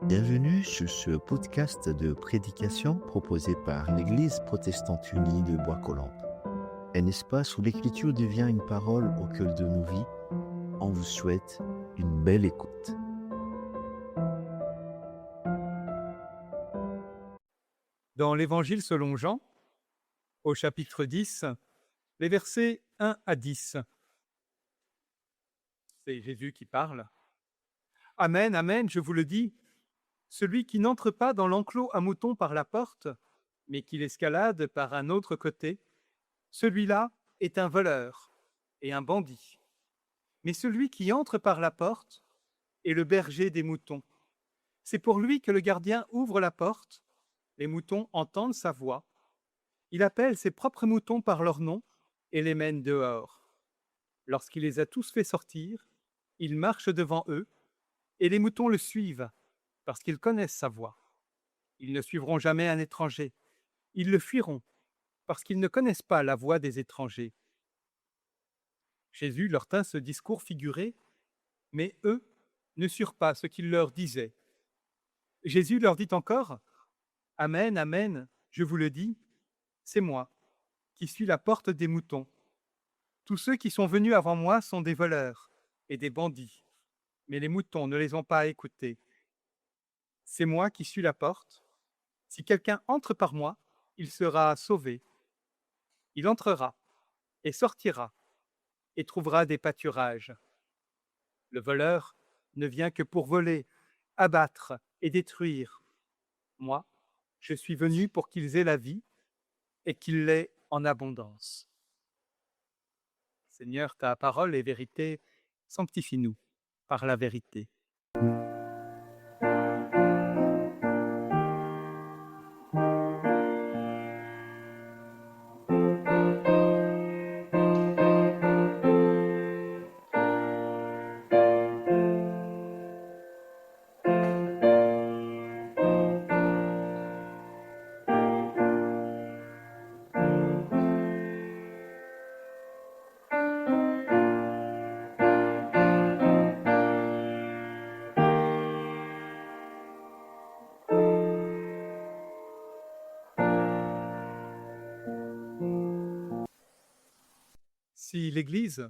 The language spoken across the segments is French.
Bienvenue sur ce podcast de prédication proposé par l'Église protestante unie de Bois-Colombes. Un espace où l'écriture devient une parole au cœur de nos vies. On vous souhaite une belle écoute. Dans l'Évangile selon Jean, au chapitre 10, les versets 1 à 10. C'est Jésus qui parle. Amen, amen, je vous le dis, celui qui n'entre pas dans l'enclos à moutons par la porte, mais qui l'escalade par un autre côté, celui-là est un voleur et un bandit. Mais celui qui entre par la porte est le berger des moutons. C'est pour lui que le gardien ouvre la porte, les moutons entendent sa voix. Il appelle ses propres moutons par leur nom et les mène dehors. Lorsqu'il les a tous fait sortir, il marche devant eux, et les moutons le suivent, parce qu'ils connaissent sa voix. Ils ne suivront jamais un étranger. Ils le fuiront, parce qu'ils ne connaissent pas la voix des étrangers. Jésus leur tint ce discours figuré, mais eux ne surent pas ce qu'il leur disait. Jésus leur dit encore, « Amen, amen, je vous le dis, c'est moi qui suis la porte des moutons. Tous ceux qui sont venus avant moi sont des voleurs et des bandits, mais les moutons ne les ont pas écoutés. C'est moi qui suis la porte. Si quelqu'un entre par moi, il sera sauvé. Il entrera et sortira et trouvera des pâturages. Le voleur ne vient que pour voler, abattre et détruire. Moi, je suis venu pour qu'ils aient la vie et qu'ils l'aient en abondance. Seigneur, ta parole est vérité, sanctifie-nous par la vérité. Si l'Église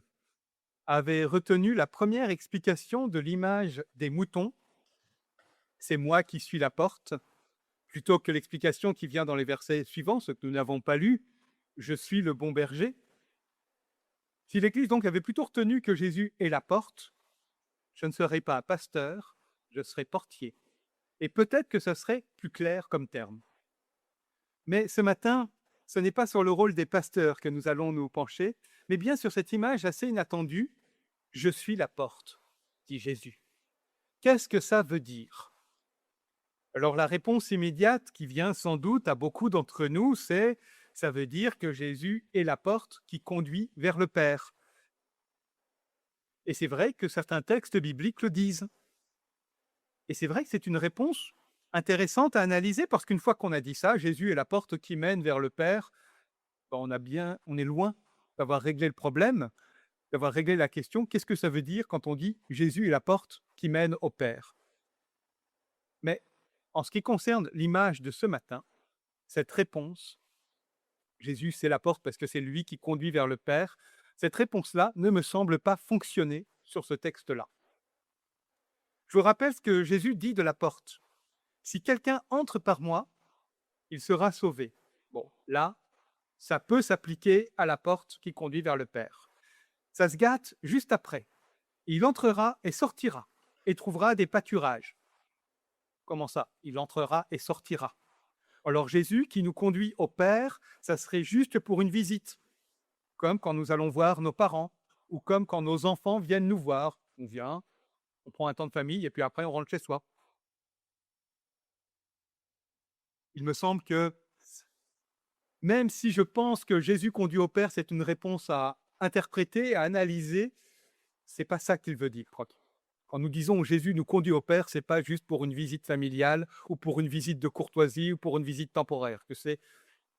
avait retenu la première explication de l'image des moutons, c'est moi qui suis la porte, plutôt que l'explication qui vient dans les versets suivants, ce que nous n'avons pas lu, je suis le bon berger. Si l'Église donc avait plutôt retenu que Jésus est la porte, je ne serais pas pasteur, je serais portier. Et peut-être que ce serait plus clair comme terme. Mais ce matin, ce n'est pas sur le rôle des pasteurs que nous allons nous pencher, mais bien sur cette image assez inattendue, « Je suis la porte », dit Jésus. Qu'est-ce que ça veut dire? Alors la réponse immédiate qui vient sans doute à beaucoup d'entre nous, c'est « ça veut dire que Jésus est la porte qui conduit vers le Père ». Et c'est vrai que certains textes bibliques le disent. Et c'est vrai que c'est une réponse intéressante à analyser parce qu'une fois qu'on a dit ça, Jésus est la porte qui mène vers le Père, on est loin d'avoir réglé le problème, d'avoir réglé la question, qu'est-ce que ça veut dire quand on dit Jésus est la porte qui mène au Père? Mais en ce qui concerne l'image de ce matin, cette réponse, Jésus c'est la porte parce que c'est lui qui conduit vers le Père, cette réponse-là ne me semble pas fonctionner sur ce texte-là. Je vous rappelle ce que Jésus dit de la porte. Si quelqu'un entre par moi, il sera sauvé. Bon, là, ça peut s'appliquer à la porte qui conduit vers le Père. Ça se gâte juste après. Il entrera et sortira et trouvera des pâturages. Comment ça? Il entrera et sortira. Alors Jésus qui nous conduit au Père, ça serait juste pour une visite, comme quand nous allons voir nos parents ou comme quand nos enfants viennent nous voir. On vient, on prend un temps de famille et puis après on rentre chez soi. Il me semble que même si je pense que Jésus conduit au Père, c'est une réponse à interpréter, à analyser, c'est pas ça qu'il veut dire. Quand nous disons Jésus nous conduit au Père, c'est pas juste pour une visite familiale ou pour une visite de courtoisie ou pour une visite temporaire, que c'est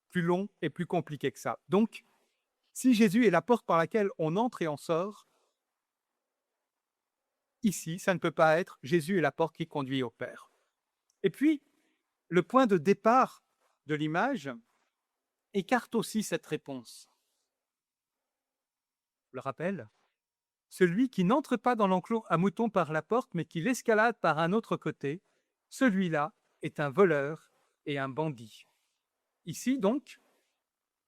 plus long et plus compliqué que ça. Donc, si Jésus est la porte par laquelle on entre et on sort, ici, ça ne peut pas être Jésus est la porte qui conduit au Père. Et puis, le point de départ de l'image écarte aussi cette réponse. Je le rappelle, celui qui n'entre pas dans l'enclos à moutons par la porte, mais qui l'escalade par un autre côté, celui-là est un voleur et un bandit. Ici, donc,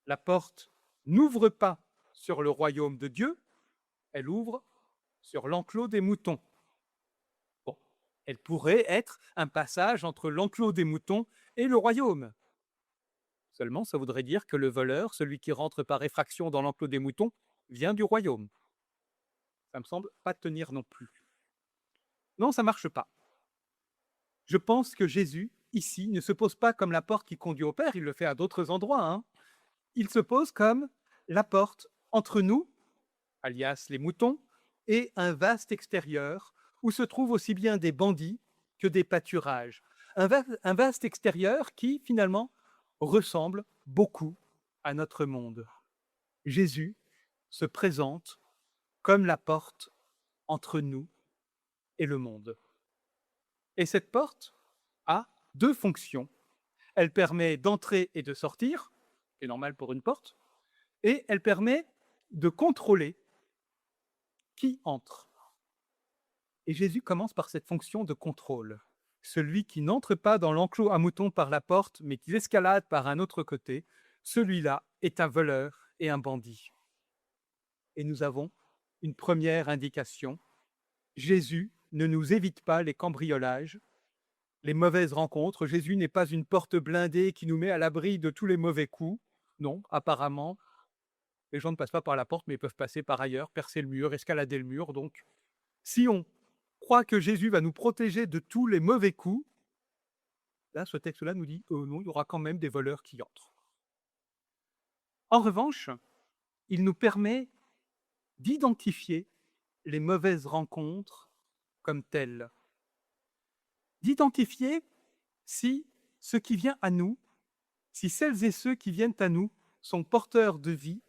la porte n'ouvre pas sur le royaume de Dieu, elle ouvre sur l'enclos des moutons. Bon, elle pourrait être un passage entre l'enclos des moutons et le royaume. Seulement, ça voudrait dire que le voleur, celui qui rentre par effraction dans l'enclos des moutons, vient du royaume. Ça me semble pas tenir non plus. Non, ça marche pas. Je pense que Jésus, ici, ne se pose pas comme la porte qui conduit au Père, il le fait à d'autres endroits, hein. Il se pose comme la porte entre nous, alias les moutons, et un vaste extérieur où se trouvent aussi bien des bandits que des pâturages. Un vaste extérieur qui, finalement, ressemble beaucoup à notre monde. Jésus se présente comme la porte entre nous et le monde. Et cette porte a deux fonctions. Elle permet d'entrer et de sortir, ce qui est normal pour une porte, et elle permet de contrôler qui entre. Et Jésus commence par cette fonction de contrôle. Celui qui n'entre pas dans l'enclos à moutons par la porte, mais qui l'escalade par un autre côté, celui-là est un voleur et un bandit. Et nous avons une première indication. Jésus ne nous évite pas les cambriolages, les mauvaises rencontres. Jésus n'est pas une porte blindée qui nous met à l'abri de tous les mauvais coups. Non, apparemment, les gens ne passent pas par la porte, mais ils peuvent passer par ailleurs, percer le mur, escalader le mur. Donc, si on croit que Jésus va nous protéger de tous les mauvais coups, là, ce texte-là nous dit non, il y aura quand même des voleurs qui entrent. En revanche, il nous permet d'identifier les mauvaises rencontres comme telles. D'identifier si ce qui vient à nous, si celles et ceux qui viennent à nous sont porteurs de vie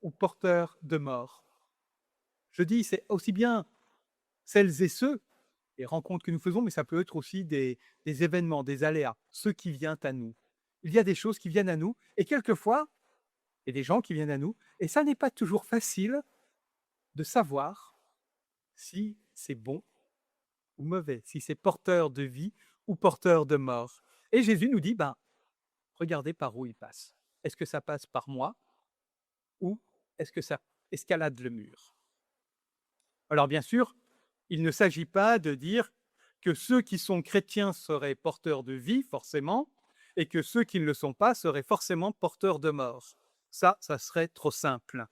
ou porteurs de mort. Je dis, c'est aussi bien celles et ceux, les rencontres que nous faisons, mais ça peut être aussi des événements, des aléas, ceux qui viennent à nous. Il y a des choses qui viennent à nous, et quelquefois, il y a des gens qui viennent à nous, et ça n'est pas toujours facile de savoir si c'est bon ou mauvais, si c'est porteur de vie ou porteur de mort. Et Jésus nous dit, regardez par où il passe. Est-ce que ça passe par moi ou est-ce que ça escalade le mur? Alors bien sûr, il ne s'agit pas de dire que ceux qui sont chrétiens seraient porteurs de vie, forcément, et que ceux qui ne le sont pas seraient forcément porteurs de mort. Ça serait trop simple.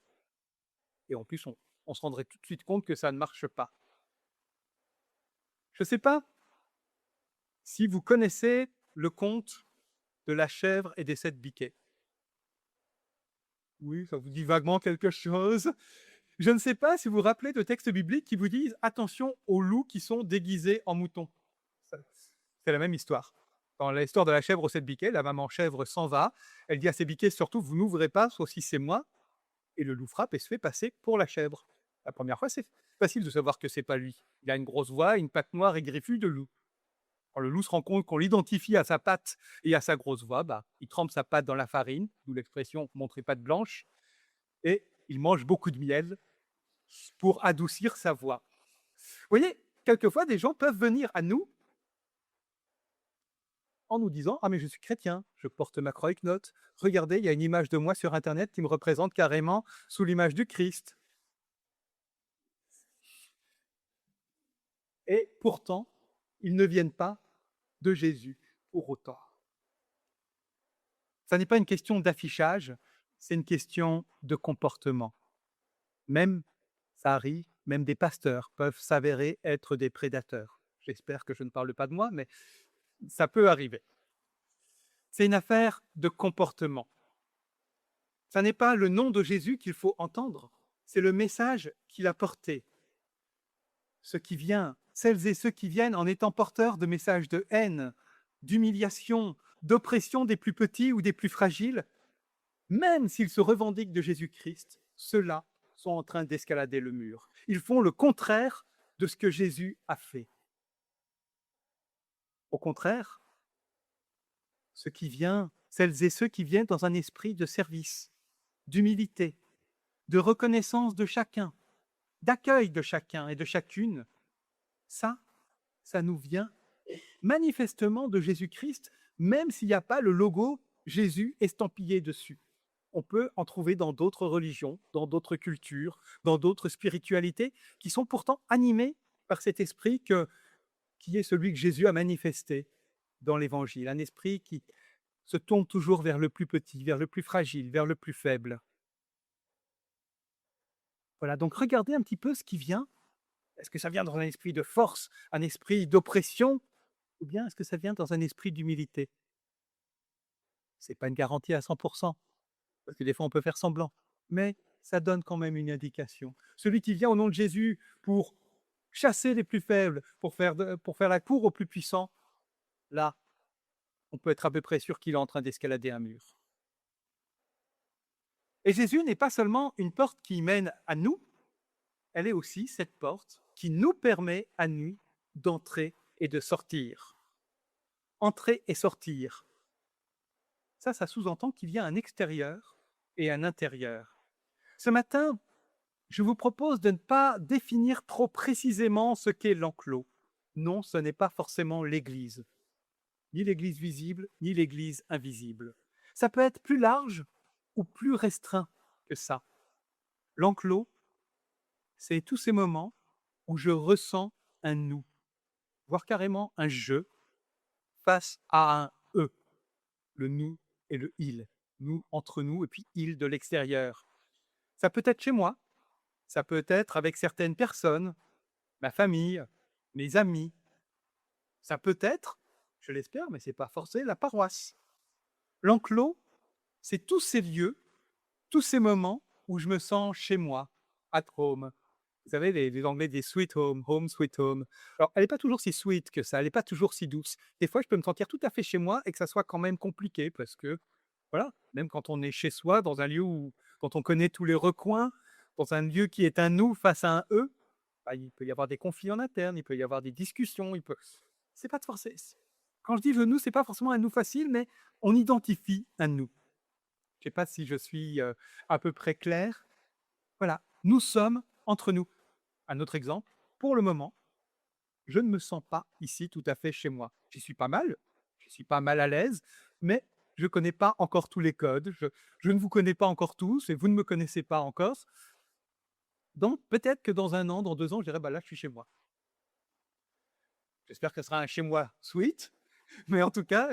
Et en plus, on se rendrait tout de suite compte que ça ne marche pas. Je ne sais pas si vous connaissez le conte de la chèvre et des 7 biquets. Oui, ça vous dit vaguement quelque chose. Je ne sais pas si vous vous rappelez de textes bibliques qui vous disent « Attention aux loups qui sont déguisés en moutons ». C'est la même histoire. Dans l'histoire de la chèvre aux 7 biquets, la maman chèvre s'en va. Elle dit à ses biquets, surtout, vous n'ouvrez pas, sauf si c'est moi. Et le loup frappe et se fait passer pour la chèvre. La première fois, c'est facile de savoir que c'est pas lui. Il a une grosse voix, une patte noire et griffue de loup. Quand le loup se rend compte qu'on l'identifie à sa patte et à sa grosse voix, il trempe sa patte dans la farine, d'où l'expression « montrer patte blanche », et il mange beaucoup de miel pour adoucir sa voix. Vous voyez, quelquefois, des gens peuvent venir à nous en nous disant « Ah, mais je suis chrétien, je porte ma croix avec note. Regardez, il y a une image de moi sur Internet qui me représente carrément sous l'image du Christ. » Et pourtant, ils ne viennent pas de Jésus pour autant. Ça n'est pas une question d'affichage, c'est une question de comportement. Même, ça arrive, même des pasteurs peuvent s'avérer être des prédateurs. J'espère que je ne parle pas de moi, mais ça peut arriver. C'est une affaire de comportement. Ça n'est pas le nom de Jésus qu'il faut entendre, c'est le message qu'il a porté. Ce qui vient, celles et ceux qui viennent en étant porteurs de messages de haine, d'humiliation, d'oppression des plus petits ou des plus fragiles, même s'ils se revendiquent de Jésus-Christ, ceux-là sont en train d'escalader le mur. Ils font le contraire de ce que Jésus a fait. Au contraire, celles et ceux qui viennent dans un esprit de service, d'humilité, de reconnaissance de chacun, d'accueil de chacun et de chacune, ça, ça nous vient manifestement de Jésus-Christ, même s'il n'y a pas le logo Jésus estampillé dessus. On peut en trouver dans d'autres religions, dans d'autres cultures, dans d'autres spiritualités, qui sont pourtant animées par cet esprit qui est celui que Jésus a manifesté dans l'Évangile, un esprit qui se tourne toujours vers le plus petit, vers le plus fragile, vers le plus faible. Voilà, donc regardez un petit peu ce qui vient. Est-ce que ça vient dans un esprit de force, un esprit d'oppression, ou bien est-ce que ça vient dans un esprit d'humilité? C'est pas une garantie à 100 parce que des fois on peut faire semblant, mais ça donne quand même une indication. Celui qui vient au nom de Jésus pour chasser les plus faibles, pour faire la cour aux plus puissants, là, on peut être à peu près sûr qu'il est en train d'escalader un mur. Et Jésus n'est pas seulement une porte qui mène à nous, elle est aussi cette porte qui nous permet à nous d'entrer et de sortir. Entrer et sortir. Ça sous-entend qu'il y a un extérieur et un intérieur. Ce matin, je vous propose de ne pas définir trop précisément ce qu'est l'enclos. Non, ce n'est pas forcément l'Église. Ni l'Église visible, ni l'Église invisible. Ça peut être plus large ou plus restreint que ça. L'enclos, c'est tous ces moments où je ressens un nous, voire carrément un je, face à un eux, le nous et le il, nous entre nous et puis il de l'extérieur. Ça peut être chez moi, ça peut être avec certaines personnes, ma famille, mes amis. Ça peut être, je l'espère, mais c'est pas forcé, la paroisse. L'enclos, c'est tous ces lieux, tous ces moments où je me sens chez moi, at home. Vous savez, les Anglais disent sweet home sweet home. Alors, elle n'est pas toujours si sweet que ça, elle n'est pas toujours si douce. Des fois, je peux me sentir tout à fait chez moi et que ça soit quand même compliqué parce que, voilà, même quand on est chez soi, dans un lieu où, quand on connaît tous les recoins, dans un lieu qui est un nous face à un eux, bah, il peut y avoir des conflits en interne, il peut y avoir des discussions, c'est pas de forcer. Quand je dis le nous, c'est pas forcément un nous facile, mais on identifie un nous. Je sais pas si je suis à peu près clair. Voilà, nous sommes entre nous. Un autre exemple, pour le moment, je ne me sens pas ici tout à fait chez moi. J'y suis pas mal, je suis pas mal à l'aise, mais je ne connais pas encore tous les codes, je ne vous connais pas encore tous et vous ne me connaissez pas encore. Donc peut-être que dans 1 an, dans 2 ans, je dirais: «Bah, là, je suis chez moi». J'espère que ce sera un chez moi sweet, mais en tout cas,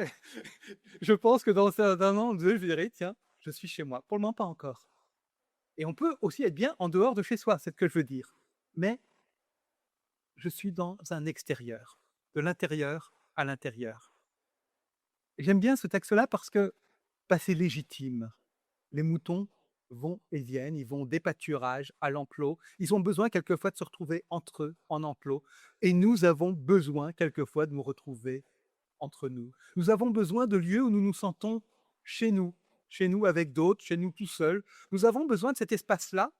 je pense que dans un an ou 2, je dirai: «Tiens, je suis chez moi». Pour le moment, pas encore. Et on peut aussi être bien en dehors de chez soi, c'est ce que je veux dire. Mais je suis dans un extérieur, de l'intérieur à l'intérieur. Et j'aime bien ce texte-là parce que, bah, c'est légitime. Les moutons vont et viennent, ils vont des pâturages à l'enclos. Ils ont besoin quelquefois de se retrouver entre eux en enclos. Et nous avons besoin quelquefois de nous retrouver entre nous. Nous avons besoin de lieux où nous nous sentons chez nous avec d'autres, chez nous tout seuls. Nous avons besoin de cet espace-là,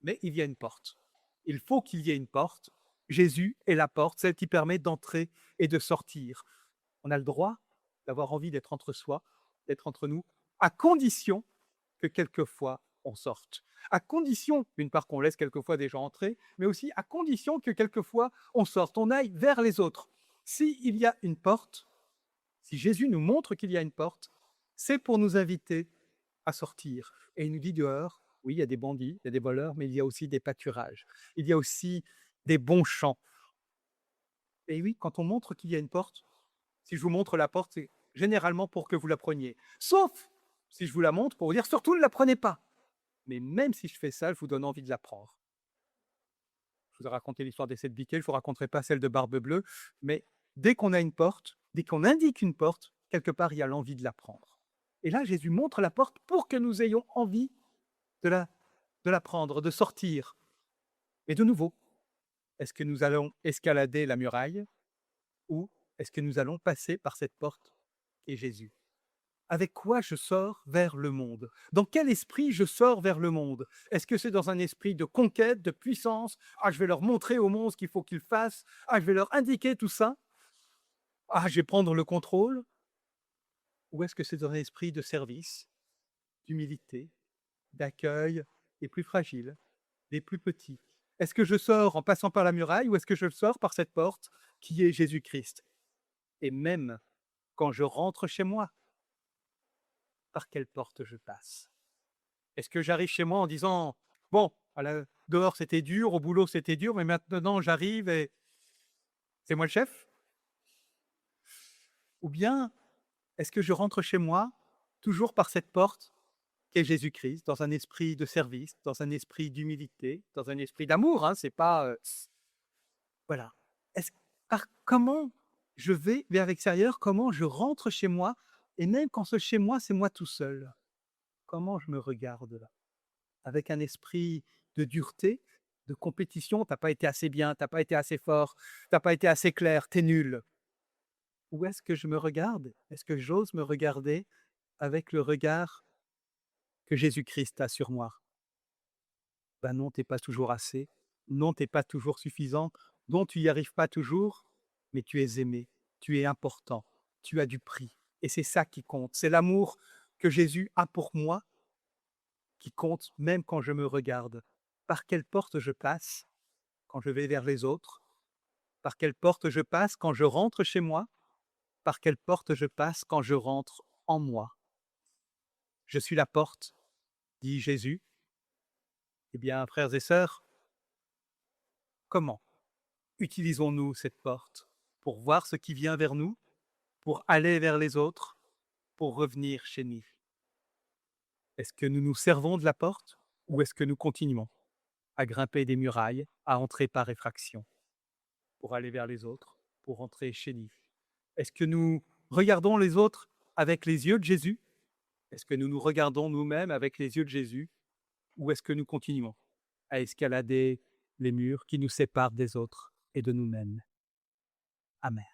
mais il y a une porte. Il faut qu'il y ait une porte. Jésus est la porte, celle qui permet d'entrer et de sortir. On a le droit d'avoir envie d'être entre soi, d'être entre nous, à condition que quelquefois on sorte. À condition, d'une part, qu'on laisse quelquefois des gens entrer, mais aussi à condition que quelquefois on sorte, on aille vers les autres. S'il y a une porte, si Jésus nous montre qu'il y a une porte, c'est pour nous inviter à sortir. Et il nous dit dehors, oui, il y a des bandits, il y a des voleurs, mais il y a aussi des pâturages. Il y a aussi des bons champs. Et oui, quand on montre qu'il y a une porte, si je vous montre la porte, c'est généralement pour que vous la preniez. Sauf si je vous la montre pour vous dire surtout ne la prenez pas. Mais même si je fais ça, je vous donne envie de la prendre. Je vous ai raconté l'histoire des 7 biquets, je ne vous raconterai pas celle de Barbe Bleue, mais dès qu'on a une porte, dès qu'on indique une porte, quelque part, il y a l'envie de la prendre. Et là, Jésus montre la porte pour que nous ayons envie de la prendre, de sortir. Et de nouveau, est-ce que nous allons escalader la muraille ou est-ce que nous allons passer par cette porte qui est Jésus? Avec quoi je sors vers le monde? Dans quel esprit je sors vers le monde? Est-ce que c'est dans un esprit de conquête, de puissance? Ah, je vais leur montrer au monde ce qu'il faut qu'ils fassent. Ah, je vais leur indiquer tout ça. Ah, je vais prendre le contrôle. Ou est-ce que c'est dans un esprit de service, d'humilité, d'accueil des plus fragiles, des plus petits? Est-ce que je sors en passant par la muraille ou est-ce que je sors par cette porte qui est Jésus-Christ? Et même quand je rentre chez moi, par quelle porte je passe? Est-ce que j'arrive chez moi en disant: «Bon, dehors c'était dur, au boulot c'était dur, mais maintenant j'arrive et c'est moi le chef?» Ou bien est-ce que je rentre chez moi toujours par cette porte qu'est Jésus-Christ, dans un esprit de service, dans un esprit d'humilité, dans un esprit d'amour, hein, c'est pas, voilà. Est-ce par comment je vais vers l'extérieur, comment je rentre chez moi et même quand ce chez moi, c'est moi tout seul, comment je me regarde là? Avec un esprit de dureté, de compétition, «Tu as pas été assez bien, tu as pas été assez fort, tu as pas été assez clair, tu es nul». Ou est-ce que je me regarde? Est-ce que j'ose me regarder avec le regard que Jésus-Christ a sur moi? Ben non, tu es pas toujours assez. Non, tu es pas toujours suffisant. Non, tu y arrives pas toujours, mais tu es aimé, tu es important, tu as du prix et c'est ça qui compte. C'est l'amour que Jésus a pour moi qui compte même quand je me regarde. Par quelle porte je passe quand je vais vers les autres? Par quelle porte je passe quand je rentre chez moi? Par quelle porte je passe quand je rentre en moi? Je suis la porte, dit Jésus. Eh bien, frères et sœurs, comment utilisons-nous cette porte pour voir ce qui vient vers nous, pour aller vers les autres, pour revenir chez nous? Est-ce que nous nous servons de la porte ou est-ce que nous continuons à grimper des murailles, à entrer par effraction, pour aller vers les autres, pour rentrer chez nous? Est-ce que nous regardons les autres avec les yeux de Jésus? Est-ce que nous nous regardons nous-mêmes avec les yeux de Jésus? Ou est-ce que nous continuons à escalader les murs qui nous séparent des autres et de nous-mêmes? Amen.